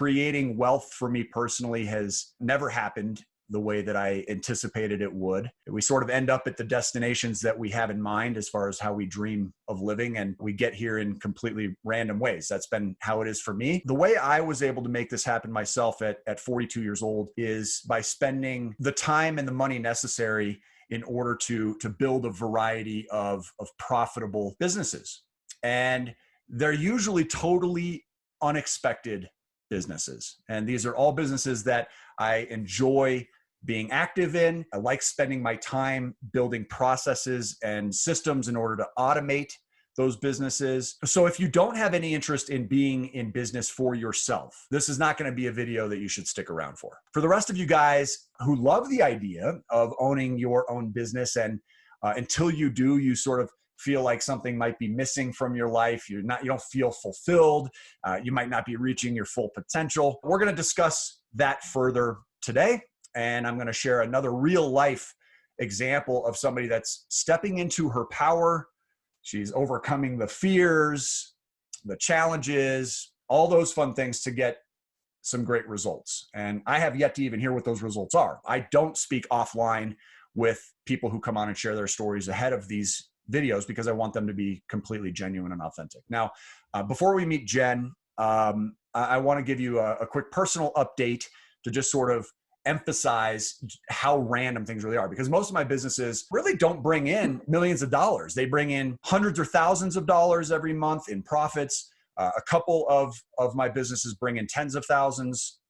creating wealth for me personally has never happened the way that I anticipated it would. We sort of end up at the destinations that we have in mind as far as how we dream of living, and we get here in completely random ways. That's been how it is for me. The way I was able to make this happen myself at 42 years old is by spending the time and the money necessary in order to build a variety of profitable businesses. And they're usually totally unexpected businesses. And these are all businesses that I enjoy being active in. I like spending my time building processes and systems in order to automate those businesses. So if you don't have any interest in being in business for yourself, this is not going to be a video that you should stick around for. For the rest of you guys who love the idea of owning your own business, and until you do, you sort of feel like something might be missing from your life. You don't feel fulfilled. You might not be reaching your full potential. We're going to discuss that further today. And I'm going to share another real life example of somebody that's stepping into her power. She's overcoming the fears, the challenges, all those fun things to get some great results. And I have yet to even hear what those results are. I don't speak offline with people who come on and share their stories ahead of these videos because I want them to be completely genuine and authentic. Now, before we meet Jenn, I want to give you a quick personal update to just sort of emphasize how random things really are, because most of my businesses really don't bring in millions of dollars. They bring in hundreds or thousands of dollars every month in profits. A couple of my businesses bring in tens of thousands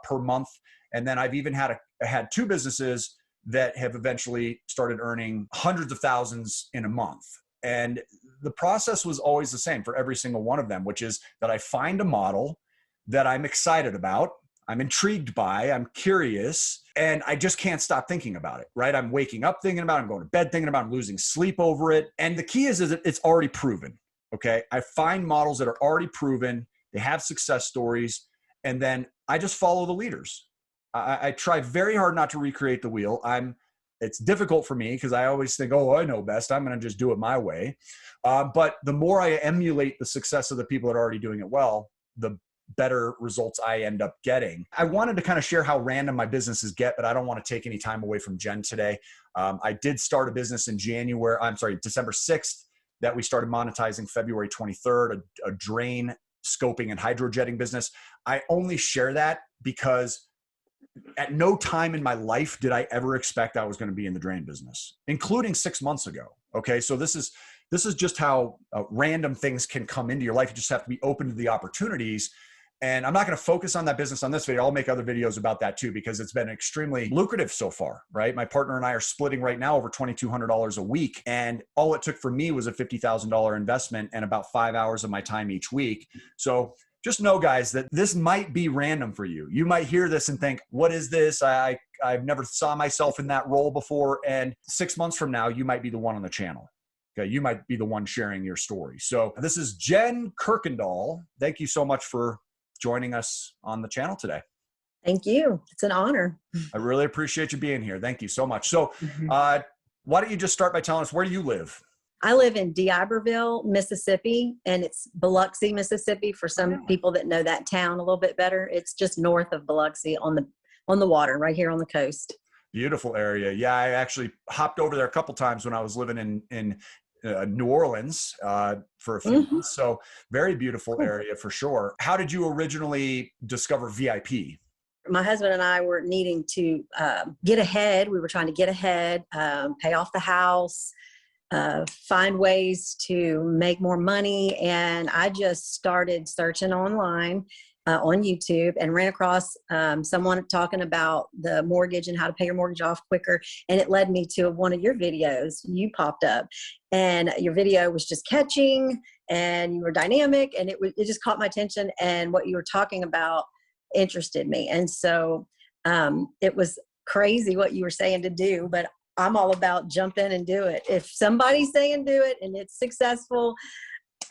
per month. And then I've even had two businesses that have eventually started earning hundreds of thousands in a month. And the process was always the same for every single one of them, which is that I find a model that I'm excited about, I'm intrigued by, I'm curious, and I just can't stop thinking about it, right? I'm waking up thinking about it, I'm going to bed thinking about it, I'm losing sleep over it. And the key is that it's already proven, okay? I find models that are already proven, they have success stories, and then I just follow the leaders. I try very hard not to recreate the wheel. It's difficult for me because I always think, oh, I know best. I'm going to just do it my way. But the more I emulate the success of the people that are already doing it well, the better results I end up getting. I wanted to kind of share how random my businesses get, but I don't want to take any time away from Jenn today. I did start a business in December 6th that we started monetizing February 23rd, a drain scoping and hydrojetting business. I only share that because at no time in my life did I ever expect I was going to be in the drain business, including 6 months ago. Okay. So this is just how random things can come into your life. You just have to be open to the opportunities. And I'm not going to focus on that business on this video. I'll make other videos about that too, because it's been extremely lucrative so far, right? My partner and I are splitting right now over $2,200 a week. And all it took for me was a $50,000 investment and about 5 hours of my time each week. So just know, guys, that this might be random for you. You might hear this and think, what is this? I've never saw myself in that role before. And 6 months from now, you might be the one on the channel. Okay, you might be the one sharing your story. So this is Jenn Kirkendall. Thank you so much for joining us on the channel today. Thank you. It's an honor. I really appreciate you being here. Thank you so much. So why don't you just start by telling us, where do you live? I live in D'Iberville, Mississippi, and it's Biloxi, Mississippi for some people that know that town a little bit better. It's just north of Biloxi on the water, right here on the coast. Beautiful area. Yeah, I actually hopped over there a couple times when I was living in New Orleans for a few months. So very beautiful area for sure. How did you originally discover VIP? My husband and I were needing to get ahead. We were trying to get ahead, pay off the house, find ways to make more money. And I just started searching online on YouTube and ran across someone talking about the mortgage and how to pay your mortgage off quicker. And it led me to one of your videos. You popped up and your video was just catching and you were dynamic and it just caught my attention. And what you were talking about interested me. And so it was crazy what you were saying to do, but I'm all about jump in and do it. If somebody's saying do it and it's successful,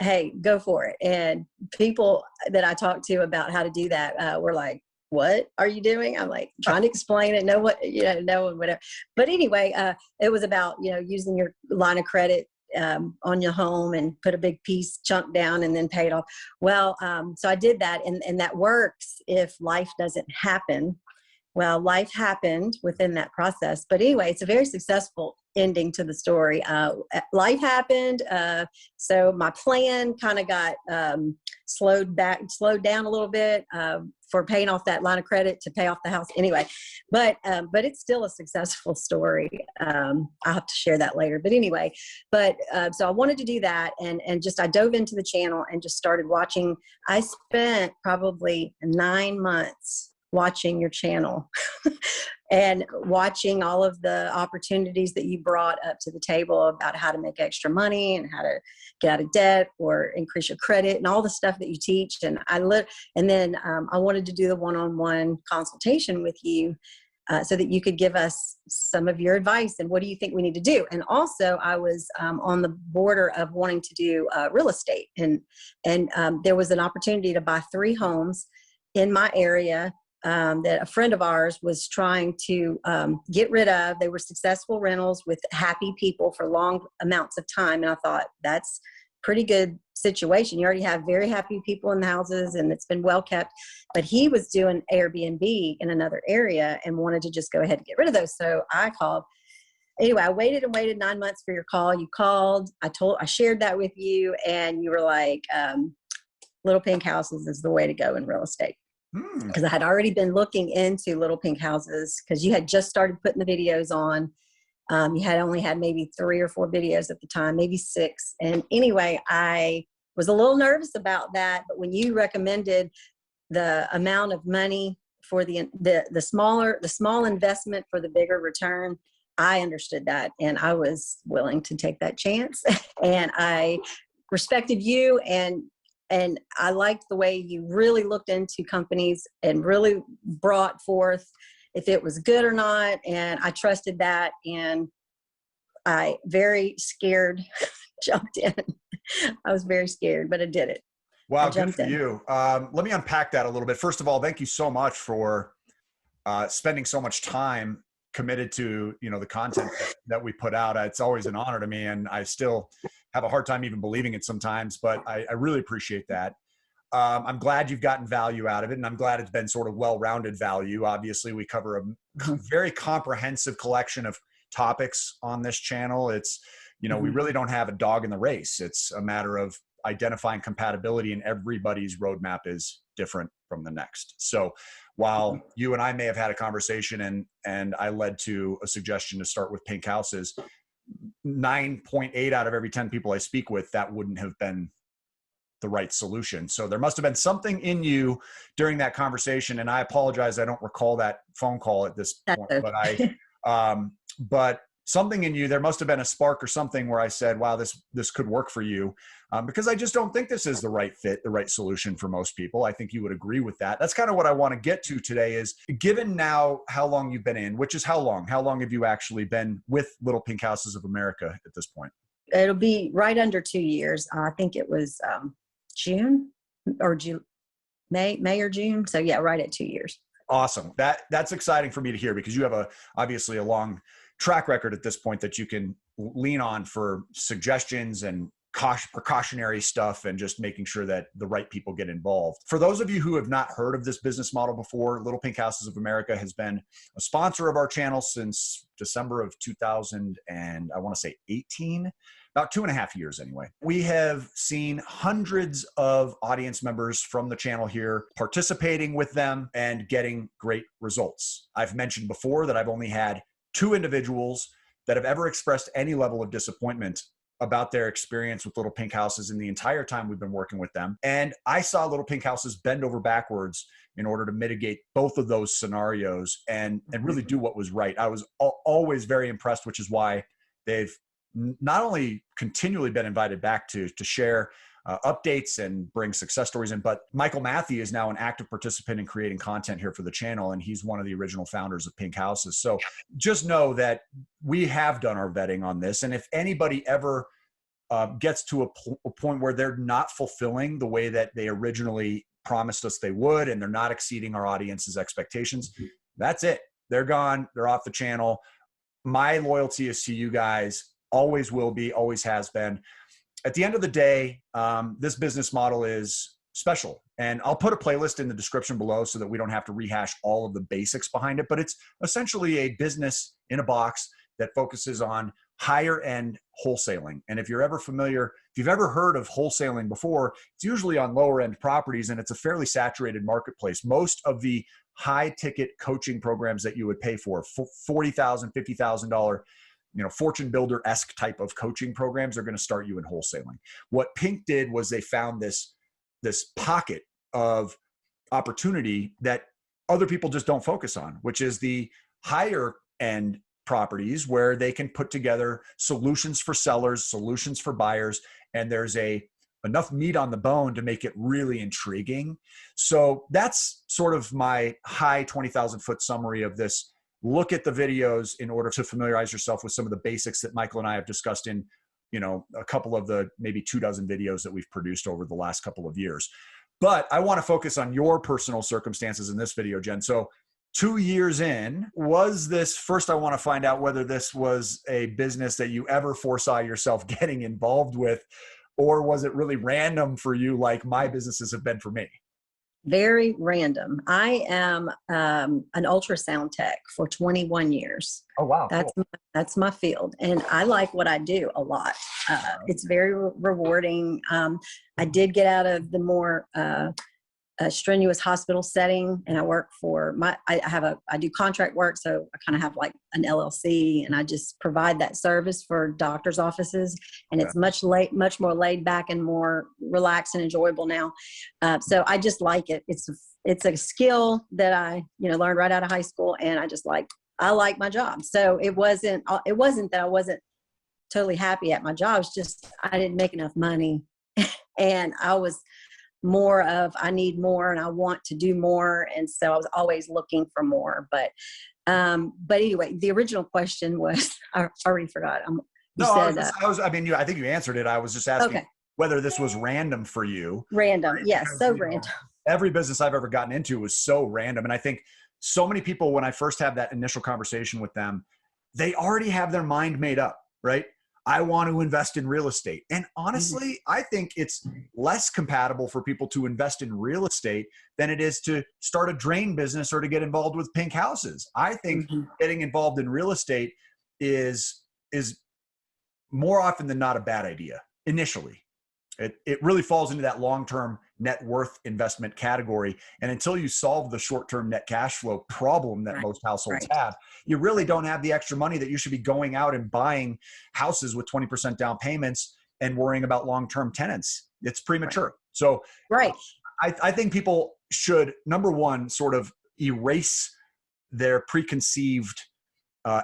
hey, go for it. And people that I talked to about how to do that were like, what are you doing? I'm like trying to explain it, know whatever. But anyway, it was about, using your line of credit on your home and put a big piece chunk down and then pay it off. Well, so I did that, and that works if life doesn't happen. Well, life happened within that process. But anyway, it's a very successful ending to the story. Life happened. So my plan kind of got slowed down a little bit for paying off that line of credit to pay off the house. Anyway, but it's still a successful story. I'll have to share that later. But anyway, so I wanted to do that. And I dove into the channel and just started watching. I spent probably 9 months watching your channel and watching all of the opportunities that you brought up to the table about how to make extra money and how to get out of debt or increase your credit and all the stuff that you teach. And then I wanted to do the one-on-one consultation with you so that you could give us some of your advice and what do you think we need to do. And also I was on the border of wanting to do real estate, and there was an opportunity to buy 3 homes in my area that a friend of ours was trying to get rid of. They were successful rentals with happy people for long amounts of time. And I thought, that's pretty good situation. You already have very happy people in the houses and it's been well kept. But he was doing Airbnb in another area and wanted to just go ahead and get rid of those. So I called. Anyway, I waited 9 months for your call. You called. I shared that with you, and you were like, Little Pink Houses is the way to go in real estate. Because I had already been looking into Little Pink Houses because you had just started putting the videos on. You had only had maybe 3 or 4 videos at the time, maybe 6. And anyway, I was a little nervous about that. But when you recommended the amount of money for the small investment for the bigger return, I understood that. And I was willing to take that chance. And I respected you, and I liked the way you really looked into companies and really brought forth if it was good or not. And I trusted that. And I, very scared, jumped in. I was very scared, but I did it. Wow, good for you. Let me unpack that a little bit. First of all, thank you so much for spending so much time committed to, the content that we put out. It's always an honor to me, and I still have a hard time even believing it sometimes, but I really appreciate that. I'm glad you've gotten value out of it, and I'm glad it's been sort of well-rounded value. Obviously, we cover a very comprehensive collection of topics on this channel. It's, we really don't have a dog in the race. It's a matter of identifying compatibility, and everybody's roadmap is different from the next. So while you and I may have had a conversation and I led to a suggestion to start with Pink Houses, 9.8 out of every 10 people I speak with, that wouldn't have been the right solution. So there must have been something in you during that conversation. And I apologize, I don't recall that phone call at this point, but something in you, there must have been a spark or something where I said, wow, this could work for you. Because I just don't think this is the right fit, the right solution for most people. I think you would agree with that. That's kind of what I want to get to today is, given now how long you've been in, which is how long have you actually been with Little Pink Houses of America at this point? It'll be right under 2 years. I think it was June or May or June. So yeah, right at 2 years. Awesome. That's exciting for me to hear, because you have obviously a long track record at this point that you can lean on for suggestions and precautionary stuff, and just making sure that the right people get involved. For those of you who have not heard of this business model before, Little Pink Houses of America has been a sponsor of our channel since December of 2018, about 2.5 years anyway. We have seen hundreds of audience members from the channel here participating with them and getting great results. I've mentioned before that I've only had 2 individuals that have ever expressed any level of disappointment about their experience with Little Pink Houses in the entire time we've been working with them. And I saw Little Pink Houses bend over backwards in order to mitigate both of those scenarios and really do what was right. I was always very impressed, which is why they've not only continually been invited back to share updates and bring success stories in, but Michael Matthew is now an active participant in creating content here for the channel, and he's one of the original founders of Pink Houses. So just know that we have done our vetting on this, and if anybody ever gets to a point where they're not fulfilling the way that they originally promised us they would, and they're not exceeding our audience's expectations, that's it. They're gone. They're off the channel. My loyalty is to you guys. always will be, always has been. At the end of the day, this business model is special. And I'll put a playlist in the description below so that we don't have to rehash all of the basics behind it. But it's essentially a business in a box that focuses on higher end wholesaling. And if you're ever familiar, if you've ever heard of wholesaling before, it's usually on lower end properties and it's a fairly saturated marketplace. Most of the high ticket coaching programs that you would pay for, $40,000, $50,000, fortune builder-esque type of coaching programs are going to start you in wholesaling. What Pink did was they found this pocket of opportunity that other people just don't focus on, which is the higher end properties where they can put together solutions for sellers, solutions for buyers, and there's enough meat on the bone to make it really intriguing. So that's sort of my high 20,000 foot summary of this. Look at the videos in order to familiarize yourself with some of the basics that Michael and I have discussed in, a couple of the maybe 24 videos that we've produced over the last couple of years. But I want to focus on your personal circumstances in this video, Jen. So 2 years in, I want to find out whether this was a business that you ever foresaw yourself getting involved with, or was it really random for you like my businesses have been for me? Very random. I am an ultrasound tech for 21 years. Oh, wow. That's my field. And I like what I do a lot. It's very rewarding. I did get out of the more strenuous hospital setting, and I work for I do contract work. So I kind of have like an LLC, and I just provide that service for doctors' offices. And it's much more laid back and more relaxed and enjoyable now. So I just like it. It's a skill that I, learned right out of high school, and I like my job. So it wasn't that I wasn't totally happy at my job. It's just, I didn't make enough money, and I was more of, I need more and I want to do more. And so I was always looking for more. But anyway, the original question was, I already forgot. I think you answered it. I was just asking whether this was random for you. Random. Yes. So random. Every business I've ever gotten into was so random. And I think so many people, when I first have that initial conversation with them, they already have their mind made up, right? I want to invest in real estate. And honestly, I think it's less compatible for people to invest in real estate than it is to start a drain business or to get involved with pink houses. I think getting involved in real estate is more often than not a bad idea initially. It really falls into that long-term net worth investment category. And until you solve the short-term net cash flow problem that most households have, you really don't have the extra money that you should be going out and buying houses with 20% down payments and worrying about long-term tenants. It's premature. So I think people should, number one, sort of erase their preconceived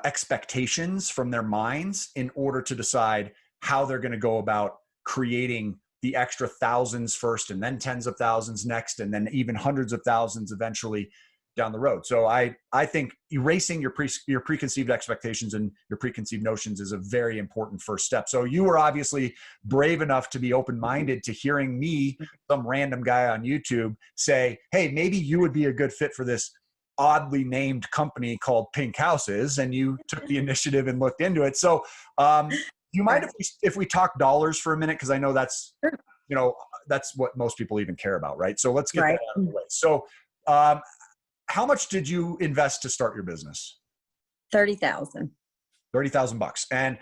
expectations from their minds in order to decide how they're going to go about creating the extra thousands first, and then tens of thousands next, and then even hundreds of thousands eventually down the road. So I think erasing your preconceived expectations and your preconceived notions is a very important first step. So you were obviously brave enough to be open-minded to hearing me, some random guy on YouTube, say, hey, maybe you would be a good fit for this oddly named company called Pink Houses, and you took the initiative and looked into it. So you mind if we talk dollars for a minute? Because I know that's, that's what most people even care about, right? So let's get that out of the way. So how much did you invest to start your business? $30,000. $30,000. And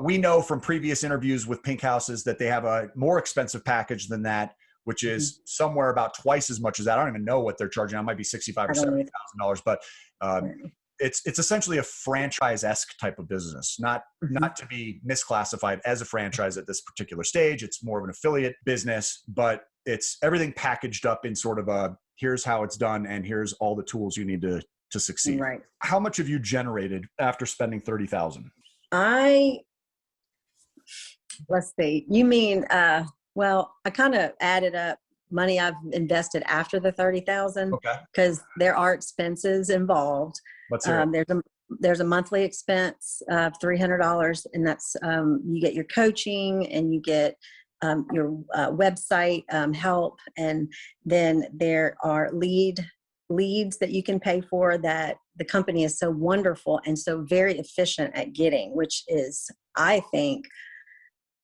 we know from previous interviews with Pink Houses that they have a more expensive package than that, which is somewhere about twice as much as that. I don't even know what they're charging. It might be $65,000 or $70,000, but it's essentially a franchise-esque type of business, not to be misclassified as a franchise at this particular stage. It's more of an affiliate business, but it's everything packaged up in sort of a, here's how it's done, and here's all the tools you need to succeed. Right. How much have you generated after spending $30,000? Let's see. You mean, well, I kind of added up money I've invested after the $30,000 because there are expenses involved. There's a monthly expense of $300, and that's you get your coaching and you get your website help, and then there are lead leads that you can pay for that the company is so wonderful and so very efficient at getting, which is, I think,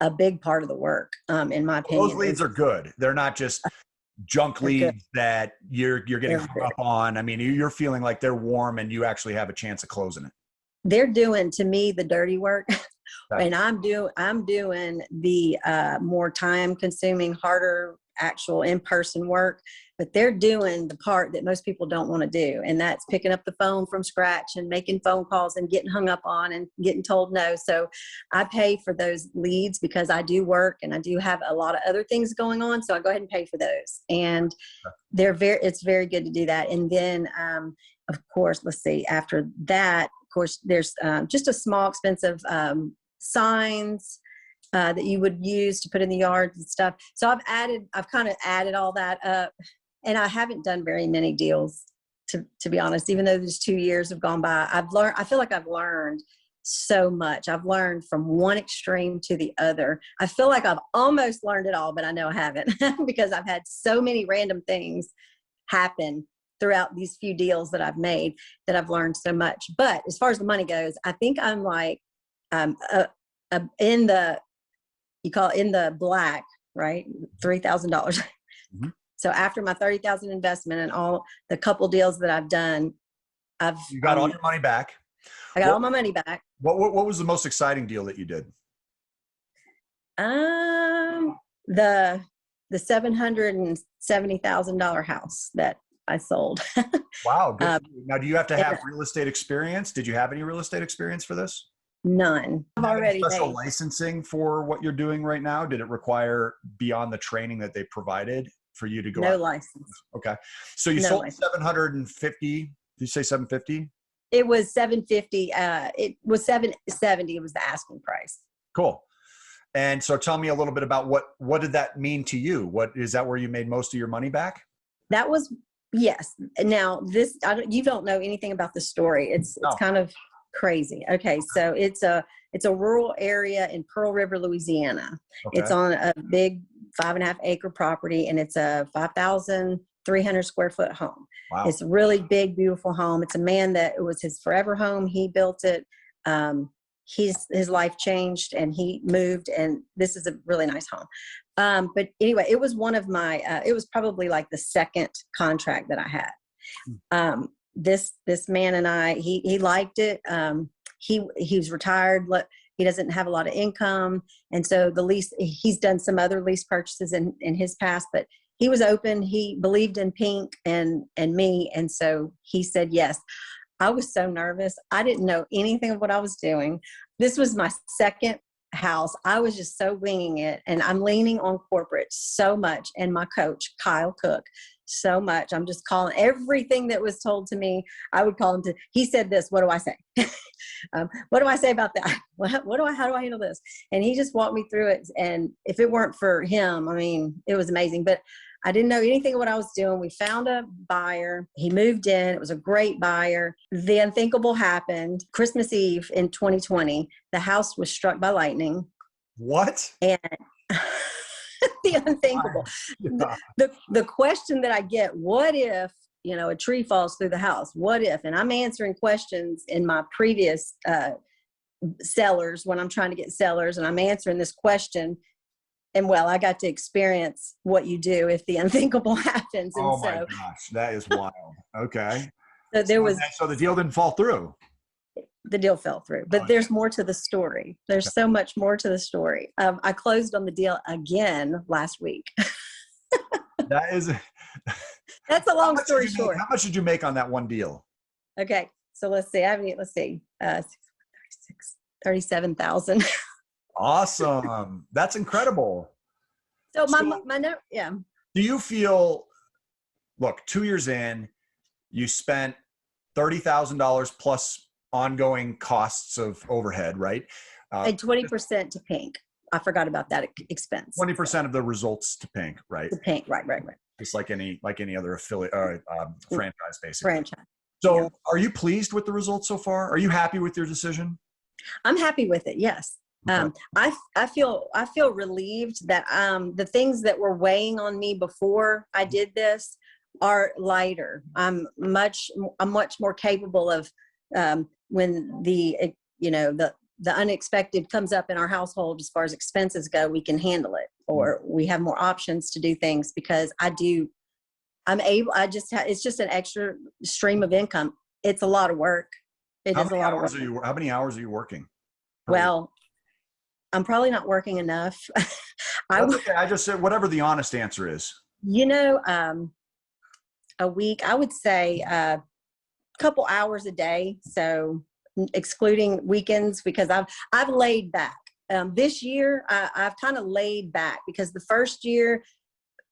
a big part of the work, in my opinion. Those leads are good. They're not just junk leads that you're getting hung up on. I mean, you're feeling like they're warm and you actually have a chance of closing it. They're doing, to me, the dirty work. And I'm doing the more time consuming, harder, actual in-person work, but they're doing the part that most people don't want to do. And that's picking up the phone from scratch and making phone calls and getting hung up on and getting told no. So I pay for those leads because I do work and I do have a lot of other things going on. So I go ahead and pay for those. And it's very good to do that. And then, of course, let's see, after that, of course, there's just a small expensive signs that you would use to put in the yards and stuff. So I've kind of added all that up, and I haven't done very many deals to be honest, even though these 2 years have gone by. I feel like I've learned so much. I've learned from one extreme to the other. I feel like I've almost learned it all, but I know I haven't because I've had so many random things happen throughout these few deals that I've made that I've learned so much. But as far as the money goes, I think I'm like, in the, you call it in the black, right? $3,000. Mm-hmm. So after my $30,000 investment and all the couple deals that I've done, you got all your money back. I got all my money back. What was the most exciting deal that you did? The $770,000 house that I sold. Wow. Good. Now, do you have to have real estate experience? Did you have any real estate experience for this? None. I've already special licensing for what you're doing right now? Did it require beyond the training that they provided for you to go? No license. Okay. So you sold 750. Did you say 750? It was 750. It was 770. It was the asking price. Cool. And so tell me a little bit about what did that mean to you? Is that where you made most of your money back? That was, yes. Now you don't know anything about the story. It's kind of crazy. Okay. So it's a rural area in Pearl River, Louisiana. Okay. It's on a big 5.5 acre property, and it's a 5,300 square foot home. Wow. It's a really big, beautiful home. It's a man that it was his forever home. He built it. His life changed and he moved, and this is a really nice home. But anyway, it was one of my, it was probably like the second contract that I had. This man and I, he liked it. He's retired. He doesn't have a lot of income. And so the lease, he's done some other lease purchases in his past, but he was open. He believed in Pink and me. And so he said yes. I was so nervous. I didn't know anything of what I was doing. This was my second house. I was just so winging it. And I'm leaning on corporate so much. And my coach, Kyle Cook, so much. I'm just calling everything that was told to me. I would call him he said this, what do I say? What do I say about that? How do I handle this? And he just walked me through it. And if it weren't for him, I mean, it was amazing, but I didn't know anything of what I was doing. We found a buyer. He moved in. It was a great buyer. The unthinkable happened. Christmas Eve in 2020, the house was struck by lightning. What? And the unthinkable. The question that I get, what if, a tree falls through the house? What if? And I'm answering questions in my previous sellers when I'm trying to get sellers, and I'm answering this question. And I got to experience what you do if the unthinkable happens. And oh my gosh, that is wild. Okay. So so the deal didn't fall through. The deal fell through, but there's more to the story. There's so much more to the story. I closed on the deal again last week. That's a long story short. How much did you make on that one deal? Okay. So let's see. 37,000. Awesome. That's incredible. So my note, yeah. Do you feel, look, 2 years in, you spent $30,000 plus ongoing costs of overhead, right? And 20% to Pink. I forgot about that expense. 20% of the results to Pink, right? To Pink, right. Just like any other affiliate or franchise, basically. Franchise. So yeah. Are you pleased with the results so far? Are you happy with your decision? I'm happy with it. Yes. Okay. I feel relieved that the things that were weighing on me before I did this are lighter. I'm much more capable of, when the unexpected comes up in our household as far as expenses go, we can handle it, or we have more options to do things because it's just an extra stream of income. It's a lot of work. It is a lot of work. How many hours are you working? Well, I'm probably not working enough. That's okay. I just said whatever the honest answer is. A week, I would say a couple hours a day. So excluding weekends, because I've laid back. This year, I've kind of laid back because the first year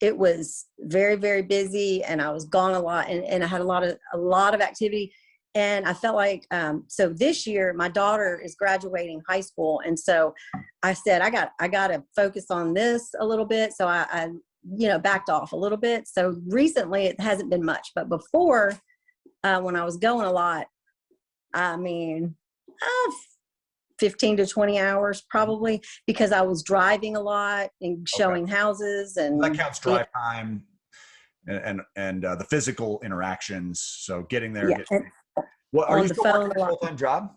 it was very, very busy and I was gone a lot, and I had a lot of activity. And I felt like, so this year my daughter is graduating high school. And so I said, I got to focus on this a little bit. So I backed off a little bit. So recently it hasn't been much, but before, when I was going a lot, 15 to 20 hours probably, because I was driving a lot and showing houses, and that counts drive time and the physical interactions. So getting there. Yeah. Are you still working a full-time job?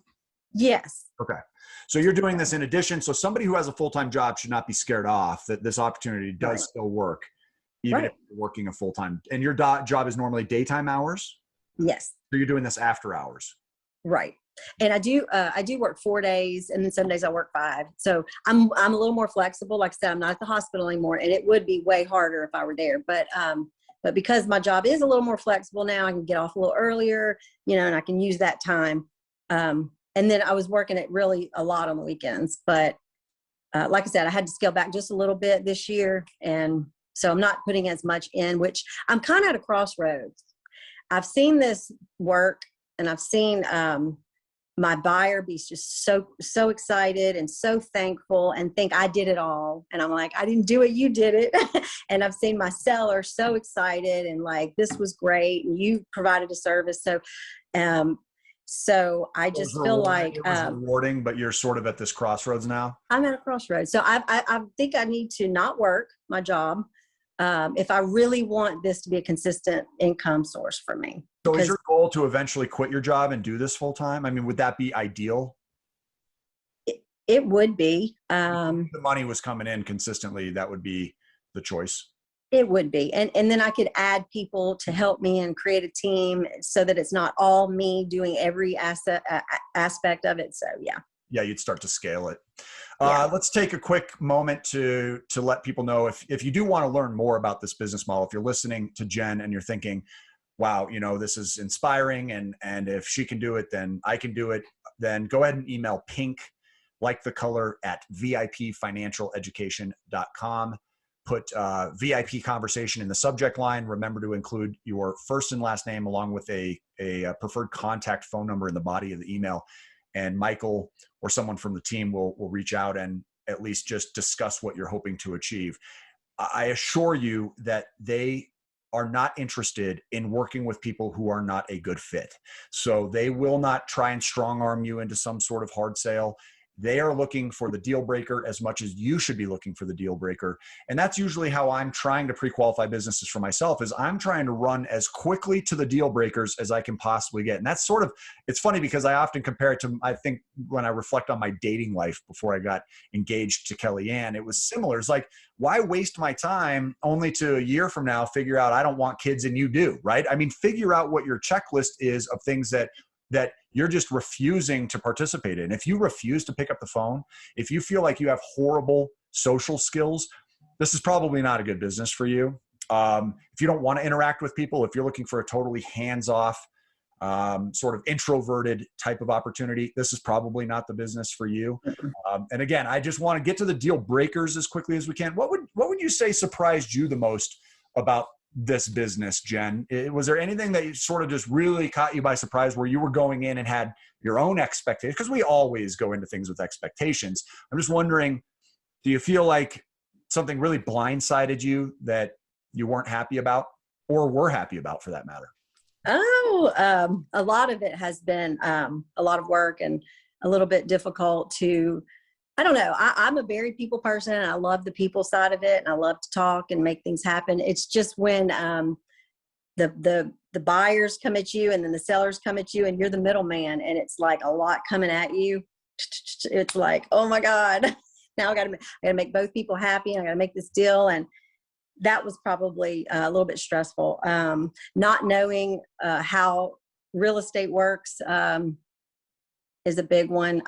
Yes. Okay. So you're doing this in addition. So somebody who has a full-time job should not be scared off that this opportunity does still work, even if you're working a full-time. And your job is normally daytime hours? Yes. So you're doing this after hours? Right. And I do work 4 days, and then some days I work 5. So I'm a little more flexible. Like I said, I'm not at the hospital anymore, and it would be way harder if I were there. But because my job is a little more flexible now, I can get off a little earlier, and I can use that time. And then I was working it really a lot on the weekends. But like I said, I had to scale back just a little bit this year. And so I'm not putting as much in, which I'm kind of at a crossroads. I've seen this work, and I've seen my buyer be just so excited and so thankful and think I did it all. And I'm like, I didn't do it, you did it. And I've seen my seller so excited and like, this was great, and you provided a service. So I just feel like it was rewarding, but you're sort of at this crossroads now. I'm at a crossroads. So I think I need to not work my job if I really want this to be a consistent income source for me. So is your goal to eventually quit your job and do this full time? I mean, would that be ideal? It would be. If the money was coming in consistently, that would be the choice. It would be. And then I could add people to help me and create a team so that it's not all me doing every aspect of it. So, yeah. Yeah, you'd start to scale it. Let's take a quick moment to let people know if you do want to learn more about this business model, if you're listening to Jenn and you're thinking, wow, this is inspiring, and if she can do it, then I can do it, then go ahead and email pink, like the color, at vipfinancialeducation.com. Put VIP conversation in the subject line. Remember to include your first and last name along with a preferred contact phone number in the body of the email. And Michael or someone from the team will reach out and at least just discuss what you're hoping to achieve. I assure you that they are not interested in working with people who are not a good fit. So they will not try and strong arm you into some sort of hard sale. They are looking for the deal breaker as much as you should be looking for the deal breaker. And that's usually how I'm trying to pre-qualify businesses for myself, is I'm trying to run as quickly to the deal breakers as I can possibly get. And that's sort of, it's funny because I often compare it to, I think when I reflect on my dating life before I got engaged to Kellyanne, it was similar. It's like, why waste my time only to a year from now figure out I don't want kids and you do, right? I mean, figure out what your checklist is of things that you're just refusing to participate in. If you refuse to pick up the phone, if you feel like you have horrible social skills, this is probably not a good business for you. If you don't want to interact with people, if you're looking for a totally hands-off, sort of introverted type of opportunity, this is probably not the business for you. And again, I just want to get to the deal breakers as quickly as we can. What would you say surprised you the most about this business, Jenn? Was there anything that you sort of just really caught you by surprise where you were going in and had your own expectations? Because we always go into things with expectations. I'm just wondering, do you feel like something really blindsided you that you weren't happy about, or were happy about for that matter? A lot of it has been a lot of work and a little bit difficult to, I don't know. I'm a very people person, and I love the people side of it, and I love to talk and make things happen. It's just when the buyers come at you and then the sellers come at you and you're the middleman and it's like a lot coming at you. It's like, oh my God, now I gotta make both people happy and I gotta make this deal. And that was probably a little bit stressful. Not knowing how real estate works is a big one.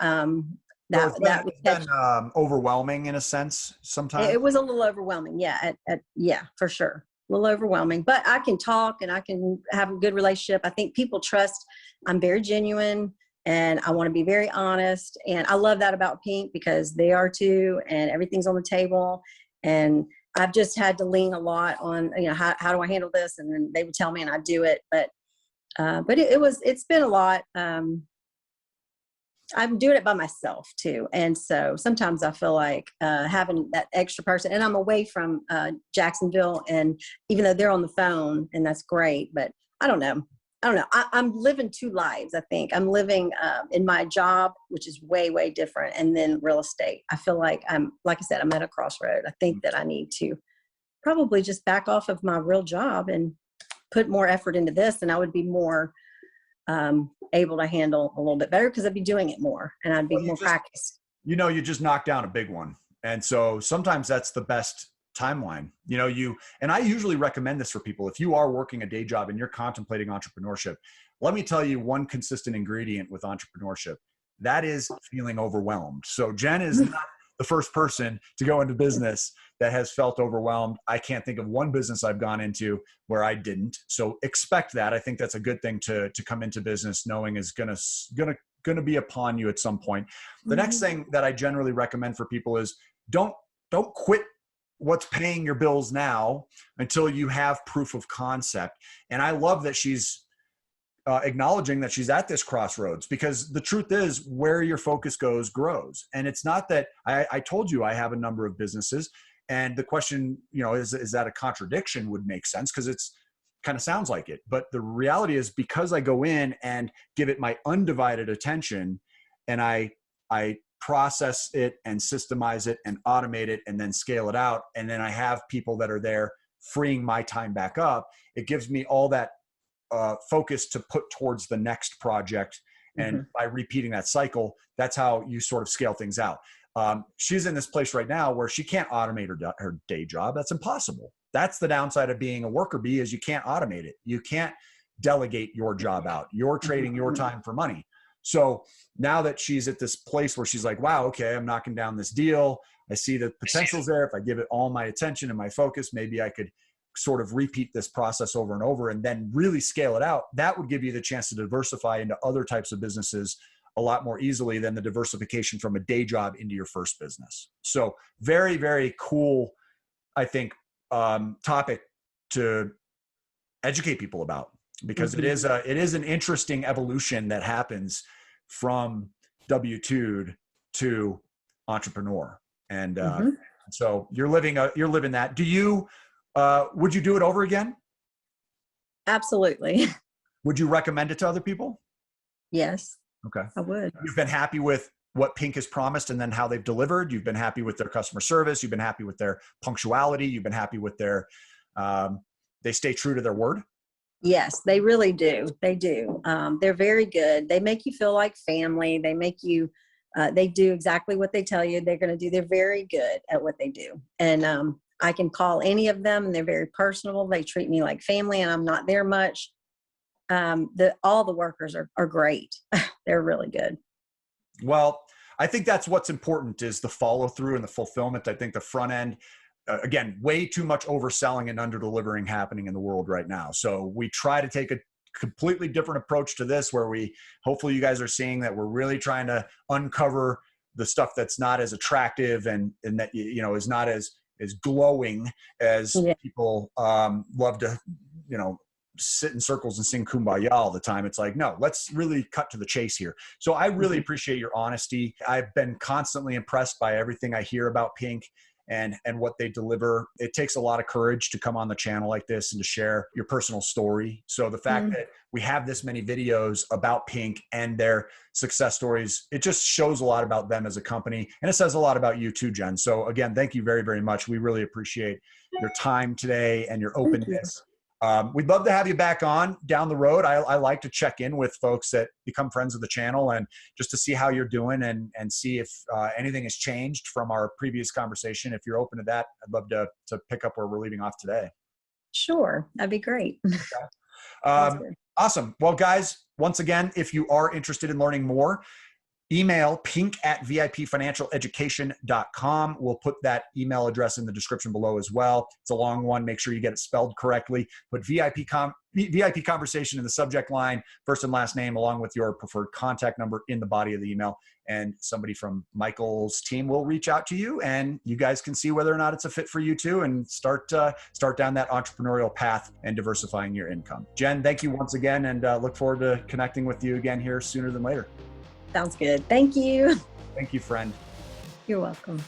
That was been overwhelming in a sense sometimes. It was a little overwhelming. Yeah. Yeah, for sure. A little overwhelming, but I can talk and I can have a good relationship. I think people trust I'm very genuine and I want to be very honest. And I love that about Pink because they are too, and everything's on the table. And I've just had to lean a lot on, how do I handle this? And then they would tell me and I'd do it. But it's been a lot. I'm doing it by myself too. And so sometimes I feel like having that extra person, and I'm away from Jacksonville, and even though they're on the phone and that's great, but I don't know. I'm living two lives. I think I'm living in my job, which is way, way different. And then real estate. I feel like like I said, I'm at a crossroad. I think that I need to probably just back off of my real job and put more effort into this. And I would be more able to handle a little bit better because I'd be doing it more and I'd be more practiced. You just knocked down a big one. And so sometimes that's the best timeline. And I usually recommend this for people. If you are working a day job and you're contemplating entrepreneurship, let me tell you one consistent ingredient with entrepreneurship. That is feeling overwhelmed. So Jenn is not the first person to go into business that has felt overwhelmed. I can't think of one business I've gone into where I didn't. So expect that. I think that's a good thing to come into business knowing is gonna be upon you at some point. The next thing that I generally recommend for people is don't quit what's paying your bills now until you have proof of concept. And I love that she's acknowledging that she's at this crossroads, because the truth is where your focus goes grows. And it's not that I told you I have a number of businesses, and the question, is that a contradiction would make sense because it's kind of sounds like it. But the reality is because I go in and give it my undivided attention and I process it and systemize it and automate it and then scale it out. And then I have people that are there freeing my time back up. It gives me all that focus to put towards the next project. And by repeating that cycle, that's how you sort of scale things out. She's in this place right now where she can't automate her day job. That's impossible. That's the downside of being a worker bee, is you can't automate it. You can't delegate your job out. You're trading your time for money. So now that she's at this place where she's like, wow, okay, I'm knocking down this deal. I see the potential's there. If I give it all my attention and my focus, maybe I could sort of repeat this process over and over and then really scale it out. That would give you the chance to diversify into other types of businesses a lot more easily than the diversification from a day job into your first business. So very, very cool, I think, topic to educate people about, because it is an interesting evolution that happens from W-2 to entrepreneur. And so you're living that. Do you, would you do it over again? Absolutely. Would you recommend it to other people? Yes. Okay. I would. You've been happy with what Pink has promised and then how they've delivered. You've been happy with their customer service. You've been happy with their punctuality. You've been happy with their, they stay true to their word. Yes, they really do. They do. They're very good. They make you feel like family. They make you, they do exactly what they tell you they're going to do. They're very good at what they do. And I can call any of them and they're very personable. They treat me like family and I'm not there much. All the workers are great. They're really good. Well, I think that's what's important, is the follow through and the fulfillment. I think the front end, again, way too much overselling and under delivering happening in the world right now. So we try to take a completely different approach to this, where hopefully you guys are seeing that we're really trying to uncover the stuff that's not as attractive and that, is not as glowing as people love to, sit in circles and sing Kumbaya all the time. It's like, no, let's really cut to the chase here. So I really appreciate your honesty. I've been constantly impressed by everything I hear about Pink and what they deliver. It takes a lot of courage to come on the channel like this and to share your personal story. So the fact that we have this many videos about Pink and their success stories, it just shows a lot about them as a company. And it says a lot about you too, Jenn. So again, thank you very, very much. We really appreciate your time today and your openness. We'd love to have you back on down the road. I like to check in with folks that become friends of the channel and just to see how you're doing and see if anything has changed from our previous conversation. If you're open to that, I'd love to pick up where we're leaving off today. Sure. That'd be great. Okay. Awesome. Well, guys, once again, if you are interested in learning more, email pink@vipfinancialeducation.com. We'll put that email address in the description below as well. It's a long one. Make sure you get it spelled correctly. Put VIP conversation in the subject line, first and last name, along with your preferred contact number in the body of the email. And somebody from Michael's team will reach out to you, and you guys can see whether or not it's a fit for you too, and start down that entrepreneurial path and diversifying your income. Jen, thank you once again, and look forward to connecting with you again here sooner than later. Sounds good. Thank you. Thank you, friend. You're welcome.